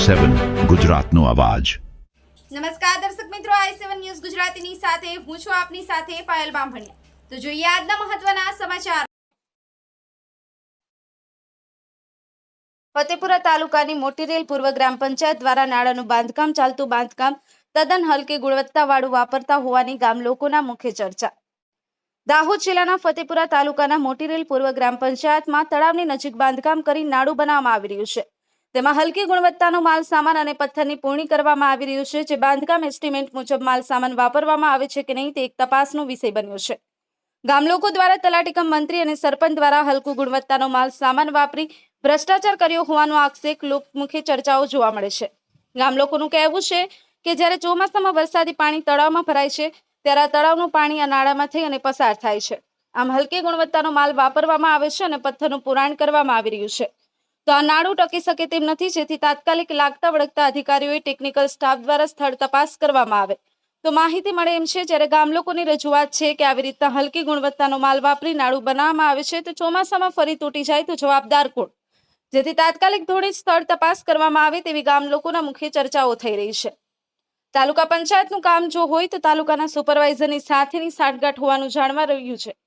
i7 ગુજરાતનો અવાજ। નમસ્કાર દર્શક મિત્રો, i7 ન્યૂઝ ગુજરાતીની સાથે હું છું આપની સાથે પાયલ બામભણિયા। તો જોઈએ આજના મહત્વના સમાચાર। ફતેપુરા તાલુકાની મોટી રેલ પૂર્વ ગ્રામ પંચાયત દ્વારા નાળાનું બાંધકામ ચાલતું બાંધકામ તદ્દન હલકી ગુણવત્તાવાળું વાપરતા હોવાની ગામ લોકોના મુખ્ય ચર્ચા। દાહોદ જિલ્લાના ફતેપુરા તાલુકાના મોટી રેલ પૂર્વ ગ્રામ પંચાયતમાં તળાવની નજીક બાંધકામ કરી નાળું બનાવવામાં આવી રહ્યું છે। તેમાં હલકી ગુણવત્તાનો માલ સામાન અને પથ્થરની પૂર્ણી કરવામાં આવી રહ્યું છે, જે બાંધકામ એસ્ટિમેટ મુજબ માલ સામાન વાપરવામાં આવે છે કે નહીં તે એક તપાસનો વિષય બન્યો છે। ગામ લોકો દ્વારા તલાટી કમ મંત્રી અને સરપંચ દ્વારા હલકુ ગુણવત્તાનો માલ સામાન વાપરી ભ્રષ્ટાચાર કર્યો હોવાનો આક્ષેપ લોકમુખે ચર્ચાઓ જોવા મળે છે। ગામ લોકોનું કહેવું છે કે જ્યારે ચોમાસામાં વરસાદી પાણી તળાવમાં ભરાય છે ત્યારે આ તળાવનું પાણી આ નાળામાં થઈ અને પસાર થાય છે। આમ હલકી ગુણવત્તાનો માલ વાપરવામાં આવે છે અને પથ્થરનું પુરાણ કરવામાં આવી રહ્યું છે। તો આ નાળું ટકી શકે તેમ નથી, જેથી તાત્કાલિક લાગતા વળગતા અધિકારીઓએ ટેકનિકલ સ્ટાફ દ્વારા સ્થળ તપાસ કરવામાં આવે તો માહિતી મળે એમ છે। જ્યારે ગામ લોકોની રજૂઆત છે કે આવી રીતના હલકી ગુણવત્તાનો માલ વાપરી નાળું બનાવવામાં આવે છે તો ચોમાસામાં ફરી તૂટી જાય તો જવાબદાર કોણ, જેથી તાત્કાલિક ધોરણે સ્થળ તપાસ કરવામાં આવે તેવી ગામ લોકોના મુખ્ય ચર્ચાઓ થઈ રહી છે। તાલુકા પંચાયતનું કામ જો હોય તો તાલુકાના સુપરવાઇઝરની સાથેની સાંઠગાંઠ હોવાનું જાણવા રહ્યું છે।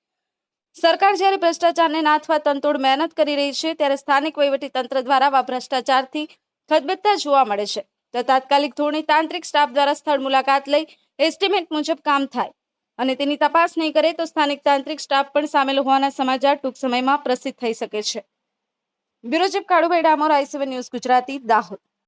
સરકાર જ્યારે ભ્રષ્ટાચારને નાથવા તનતોડ મહેનત કરી રહી છે ત્યારે સ્થાનિક વહીવટી તંત્ર દ્વારા આવા ભ્રષ્ટાચારથી ખદબદતા જોવા મળે છે। તો તાત્કાલિક ધોરણે તાંત્રિક સ્ટાફ દ્વારા સ્થળ મુલાકાત લઈ એસ્ટિમેટ મુજબ કામ થાય અને તેની તપાસ નહીં કરે તો સ્થાનિક તાંત્રિક સ્ટાફ પણ સામેલ હોવાના સમાચાર ટૂંક સમયમાં પ્રસિદ્ધ થઈ શકે છે। Bureau chief Kalubhai Damor, i7 news Gujarati, Dahod.